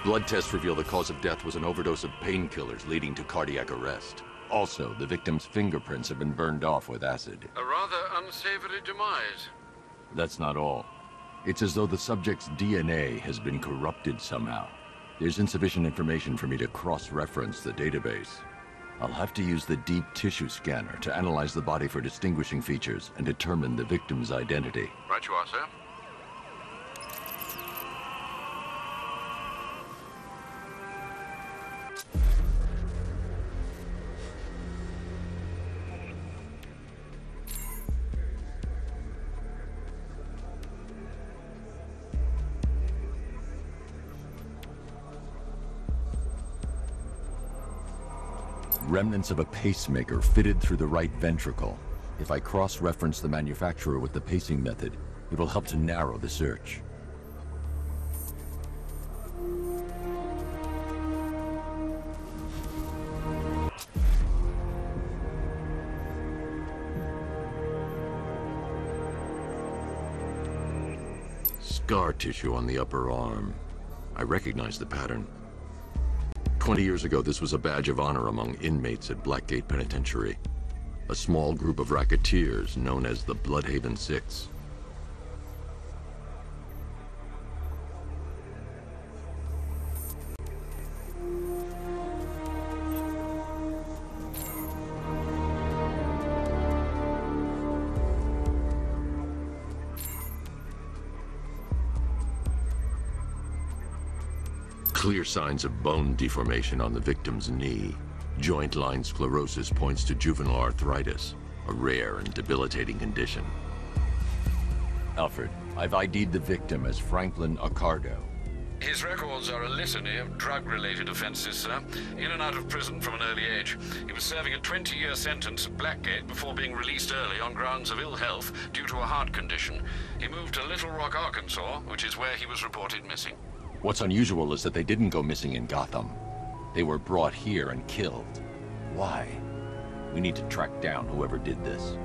Blood tests reveal the cause of death was an overdose of painkillers leading to cardiac arrest. Also, the victim's fingerprints have been burned off with acid. A rather unsavory demise. That's not all. It's as though the subject's DNA has been corrupted somehow. There's insufficient information for me to cross-reference the database. I'll have to use the deep tissue scanner to analyze the body for distinguishing features and determine the victim's identity. Right you are, sir. Remnants of a pacemaker fitted through the right ventricle. If I cross-reference the manufacturer with the pacing method, it will help to narrow the search. Scar tissue on the upper arm. I recognize the pattern. 20 years ago, this was a badge of honor among inmates at Blackgate Penitentiary. A small group of racketeers known as the Bloodhaven Six. Clear signs of bone deformation on the victim's knee. Joint line sclerosis points to juvenile arthritis, a rare and debilitating condition. Alfred, I've ID'd the victim as Franklin Accardo. His records are a litany of drug-related offenses, sir. In and out of prison from an early age. He was serving a 20-year sentence at Blackgate before being released early on grounds of ill health due to a heart condition. He moved to Little Rock, Arkansas, which is where he was reported missing. What's unusual is that they didn't go missing in Gotham. They were brought here and killed. Why? We need to track down whoever did this.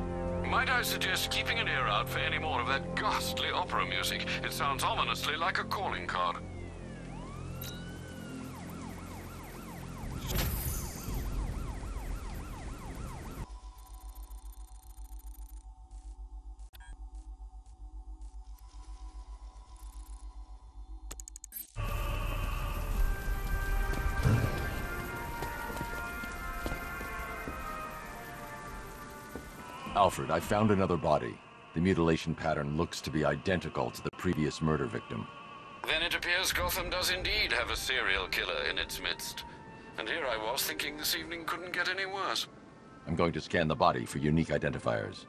Might I suggest keeping an ear out for any more of that ghastly opera music? It sounds ominously like a calling card. Alfred, I found another body. The mutilation pattern looks to be identical to the previous murder victim. Then it appears Gotham does indeed have a serial killer in its midst. And here I was thinking this evening couldn't get any worse. I'm going to scan the body for unique identifiers.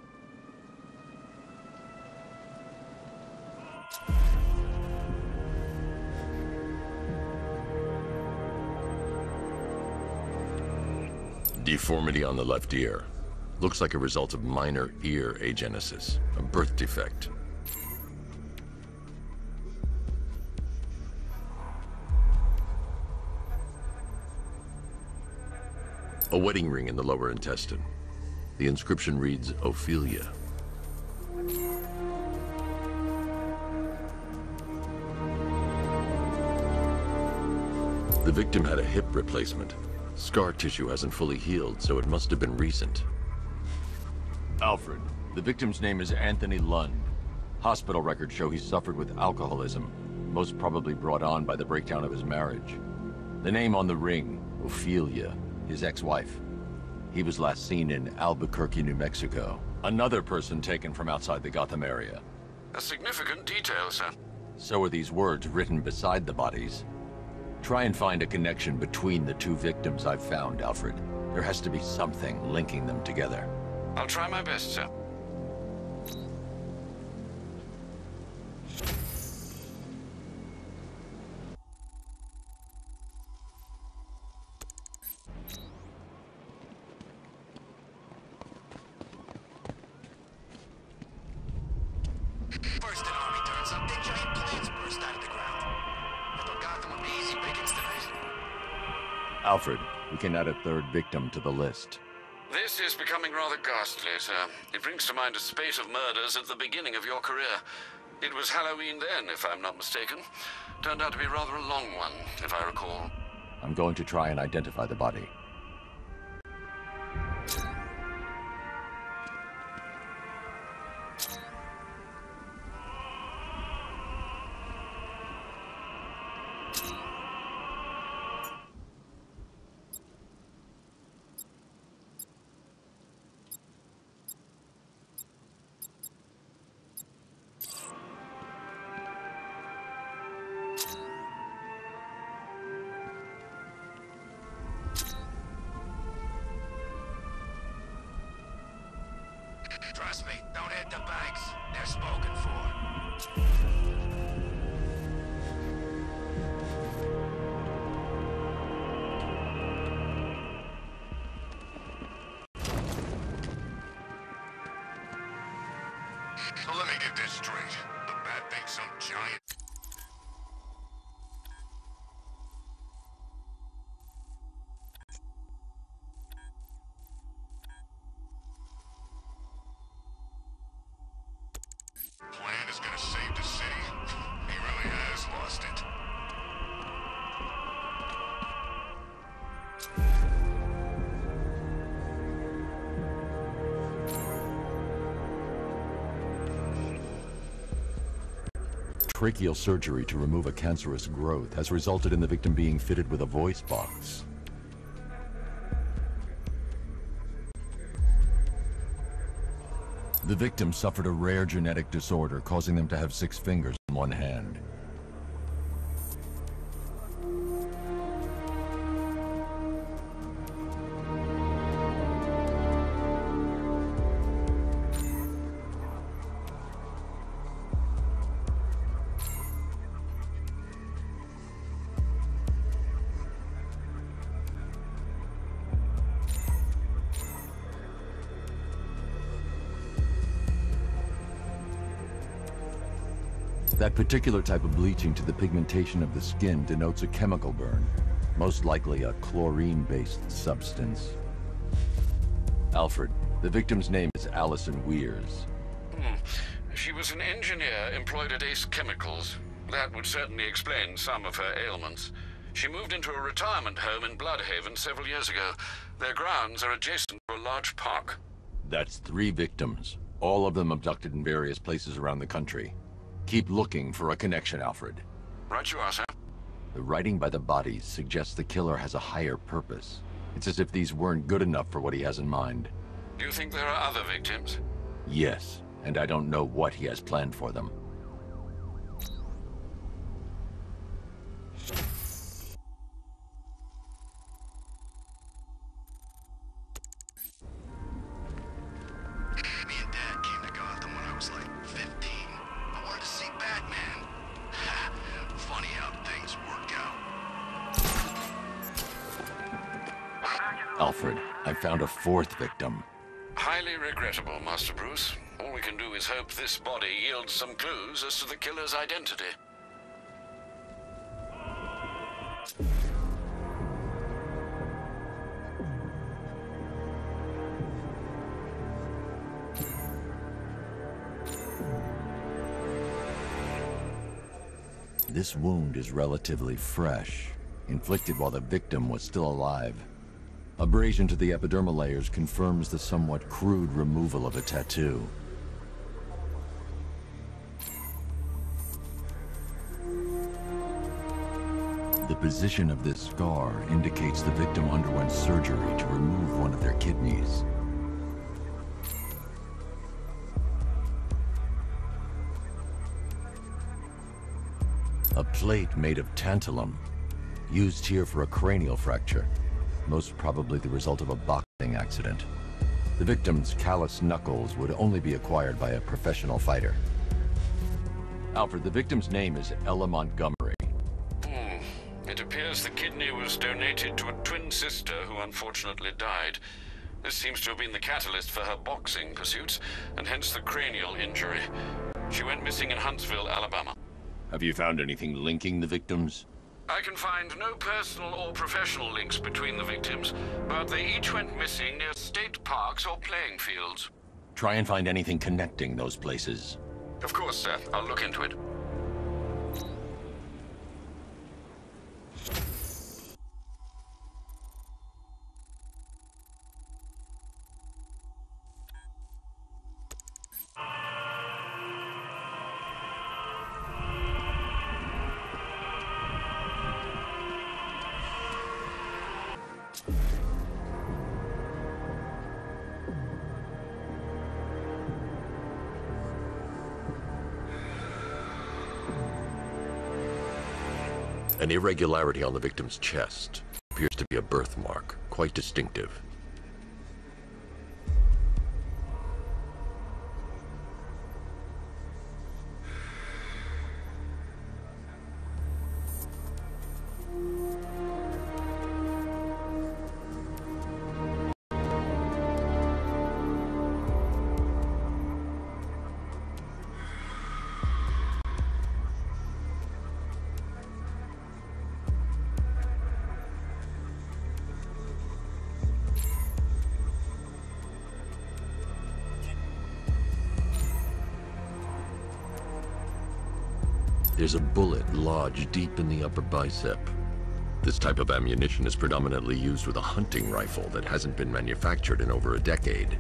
Deformity on the left ear. Looks like a result of minor ear agenesis, a birth defect. A wedding ring in the lower intestine. The inscription reads, Ophelia. The victim had a hip replacement. Scar tissue hasn't fully healed, so it must have been recent. Alfred, the victim's name is Anthony Lund. Hospital records show he suffered with alcoholism, most probably brought on by the breakdown of his marriage. The name on the ring, Ophelia, his ex-wife. He was last seen in Albuquerque, New Mexico. Another person taken from outside the Gotham area. A significant detail, sir. So are these words written beside the bodies. Try and find a connection between the two victims I've found, Alfred. There has to be something linking them together. I'll try my best, sir. First an army turns up, then giant planes burst out of the ground. I thought Gotham would be easy pickings tonight. Alfred, we can add a third victim to the list. This is becoming rather ghastly, sir. It brings to mind a spate of murders at the beginning of your career. It was Halloween then, if I'm not mistaken. Turned out to be rather a long one, if I recall. I'm going to try and identify the body. Trust me, don't hit the banks. They're spoken for. So let me get this straight. The bat thinks some giant... plan is gonna save the city. He really has lost it. Tracheal surgery to remove a cancerous growth has resulted in the victim being fitted with a voice box. The victim suffered a rare genetic disorder, causing them to have 6 fingers in one hand. That particular type of bleaching to the pigmentation of the skin denotes a chemical burn, most likely a chlorine-based substance. Alfred, the victim's name is Allison Weirs. She was an engineer employed at Ace Chemicals. That would certainly explain some of her ailments. She moved into a retirement home in Bloodhaven several years ago. Their grounds are adjacent to a large park. That's 3 victims, all of them abducted in various places around the country. Keep looking for a connection, Alfred. Right you are, sir. The writing by the bodies suggests the killer has a higher purpose. It's as if these weren't good enough for what he has in mind. Do you think there are other victims? Yes, and I don't know what he has planned for them. Me and Dad came to Gotham when I was like 15. I wanted to see Batman. Funny how things work out. Alfred, I found a 4th victim. Highly regrettable, Master Bruce. All we can do is hope this body yields some clues as to the killer's identity. This wound is relatively fresh, inflicted while the victim was still alive. Abrasion to the epidermal layers confirms the somewhat crude removal of a tattoo. The position of this scar indicates the victim underwent surgery to remove one of their kidneys. A plate made of tantalum, used here for a cranial fracture, most probably the result of a boxing accident. The victim's callous knuckles would only be acquired by a professional fighter. Alfred, the victim's name is Ella Montgomery. It appears the kidney was donated to a twin sister who unfortunately died. This seems to have been the catalyst for her boxing pursuits, and hence the cranial injury. She went missing in Huntsville, Alabama. Have you found anything linking the victims? I can find no personal or professional links between the victims, but they each went missing near state parks or playing fields. Try and find anything connecting those places. Of course, sir. I'll look into it. An irregularity on the victim's chest appears to be a birthmark, quite distinctive. There's a bullet lodged deep in the upper bicep. This type of ammunition is predominantly used with a hunting rifle that hasn't been manufactured in over a decade.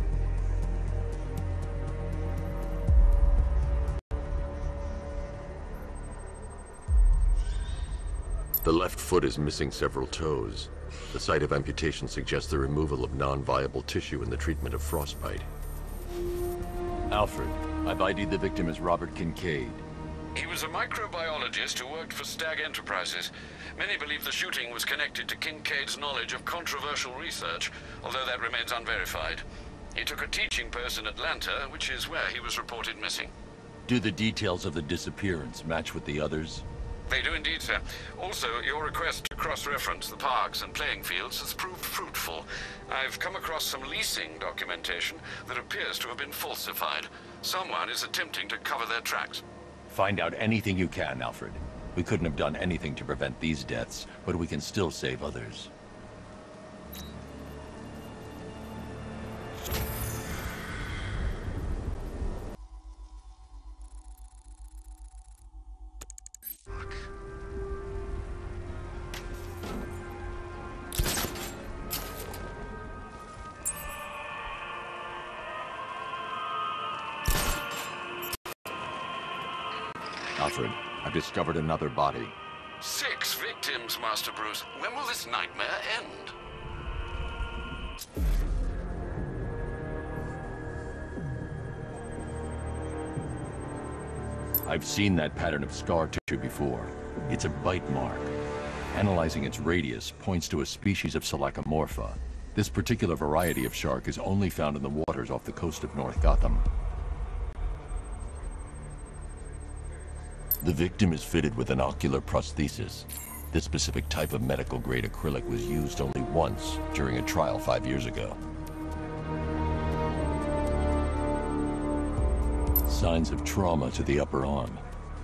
The left foot is missing several toes. The site of amputation suggests the removal of non-viable tissue in the treatment of frostbite. Alfred, I've ID'd the victim as Robert Kincaid. He was a microbiologist who worked for Stag Enterprises. Many believe the shooting was connected to Kincaid's knowledge of controversial research, although that remains unverified. He took a teaching post in Atlanta, which is where he was reported missing. Do the details of the disappearance match with the others? They do indeed, sir. Also, your request to cross-reference the parks and playing fields has proved fruitful. I've come across some leasing documentation that appears to have been falsified. Someone is attempting to cover their tracks. Find out anything you can, Alfred. We couldn't have done anything to prevent these deaths, but we can still save others. Alfred, I've discovered another body. 6 victims, Master Bruce. When will this nightmare end? I've seen that pattern of scar tissue before. It's a bite mark. Analyzing its radius points to a species of Selachomorpha. This particular variety of shark is only found in the waters off the coast of North Gotham. The victim is fitted with an ocular prosthesis. This specific type of medical-grade acrylic was used only once during a trial 5 years ago. Signs of trauma to the upper arm.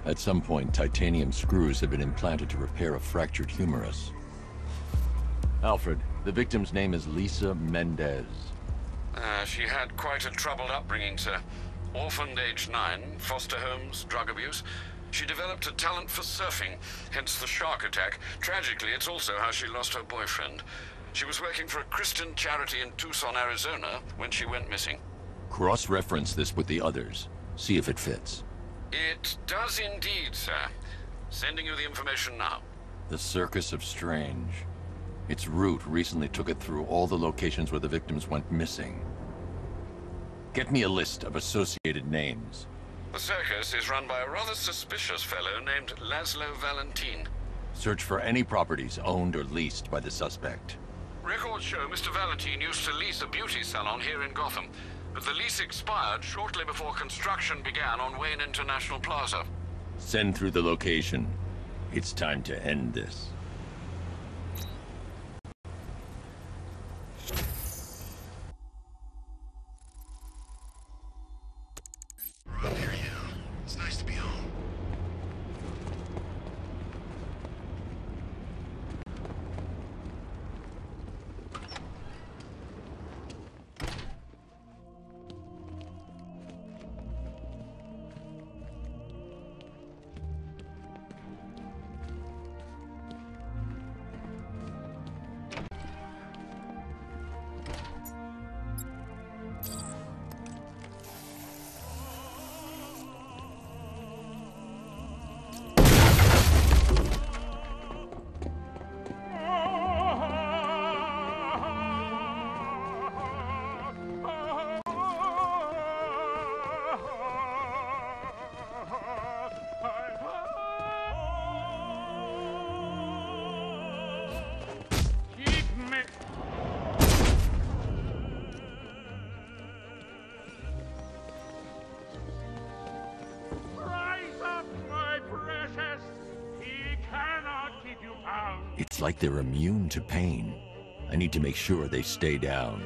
At some point, titanium screws have been implanted to repair a fractured humerus. Alfred, the victim's name is Lisa Mendez. She had quite a troubled upbringing, sir. Orphaned age 9, foster homes, drug abuse. She developed a talent for surfing, hence the shark attack. Tragically, it's also how she lost her boyfriend. She was working for a Christian charity in Tucson, Arizona, when she went missing. Cross-reference this with the others. See if it fits. It does indeed, sir. Sending you the information now. The Circus of Strange. Its route recently took it through all the locations where the victims went missing. Get me a list of associated names. The circus is run by a rather suspicious fellow named Laszlo Valentin. Search for any properties owned or leased by the suspect. Records show Mr. Valentin used to lease a beauty salon here in Gotham, but the lease expired shortly before construction began on Wayne International Plaza. Send through the location. It's time to end this. Rob, here you are. It's nice to be home. It's like they're immune to pain. I need to make sure they stay down.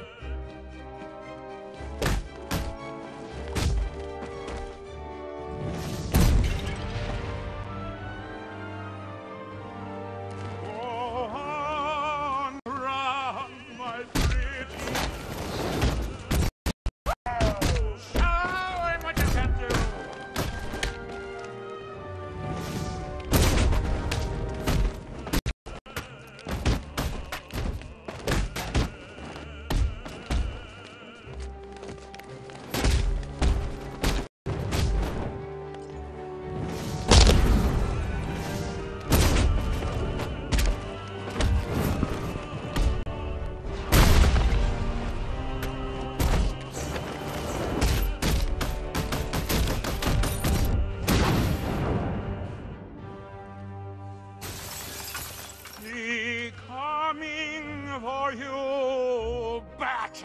For you, bat!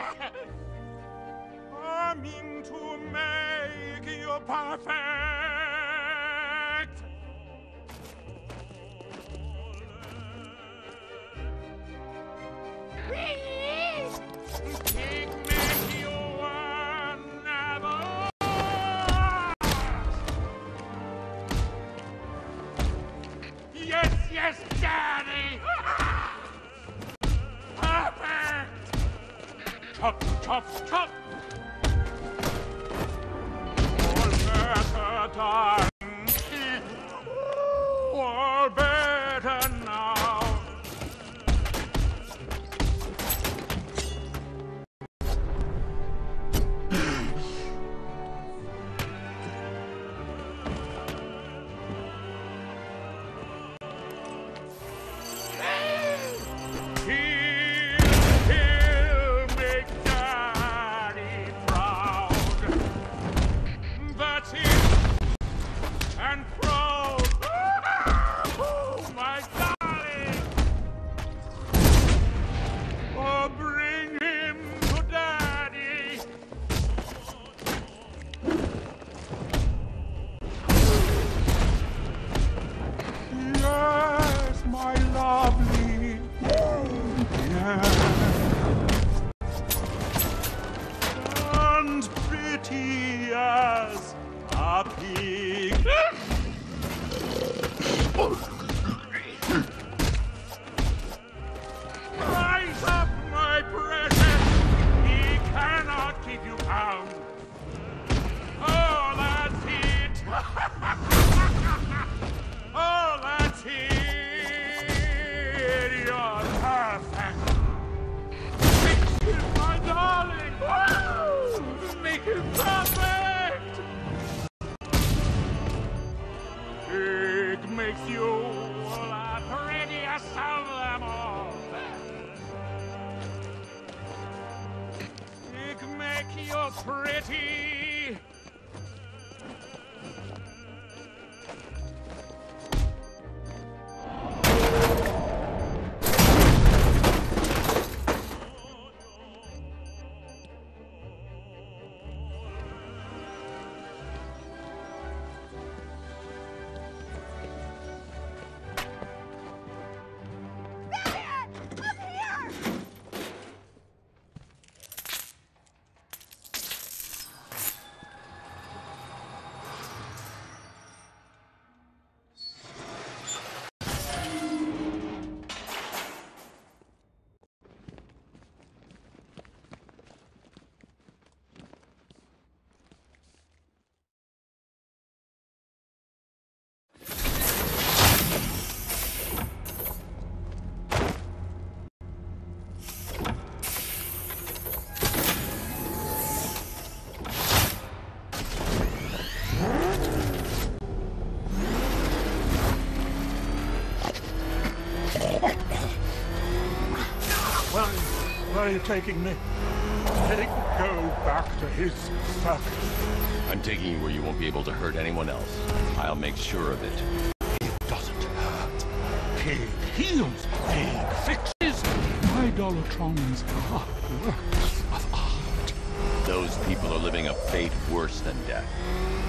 Coming to make you perfect! Take me you never. Yes, yes, Daddy! Chop, chop, chop! All better done. All better now. Rise up, my precious! He cannot keep you bound. Oh, that's it! Oh, that's it! You're perfect! Fix it, my darling! Woo! Make it perfect! It makes you the prettiest of them all. It makes you pretty. Where are you taking me? Let it go back to his circus. I'm taking you where you won't be able to hurt anyone else. I'll make sure of it. It doesn't hurt. Pig heals. Pig fixes. My Dolotrons are works of art. Those people are living a fate worse than death.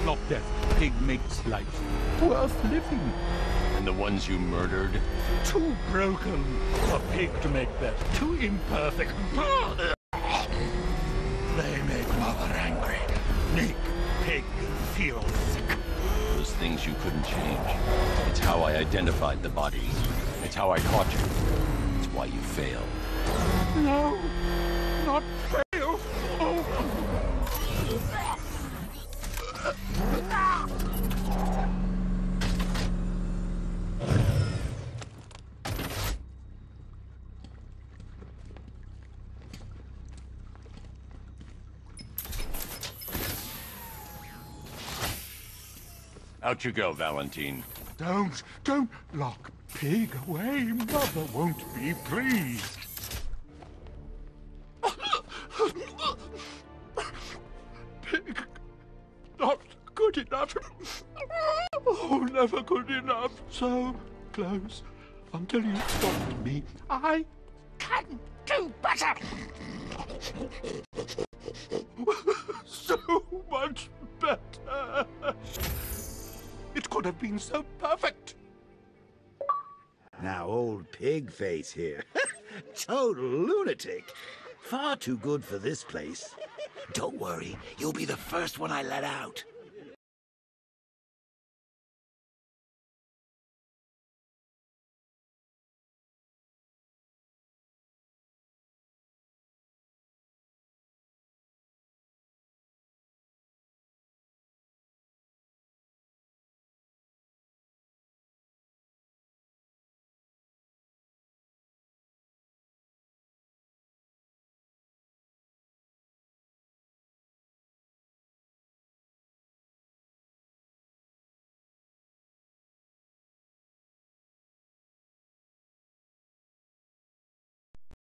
Not death. Pig makes life worth living. And the ones you murdered? Too broken a pig to make better. Too imperfect. They make mother angry. Make pig feel sick. Those things you couldn't change. It's how I identified the bodies. It's how I caught you. It's why you failed. No, not fail. Oh. Out you go, Valentine. Don't lock pig away. Mother won't be pleased. Pig, not good enough. Oh, never good enough. So close until you stopped me. I can do better. So much better. It could have been so perfect. Now, old pig face here. Total lunatic. Far too good for this place. Don't worry, you'll be the first one I let out.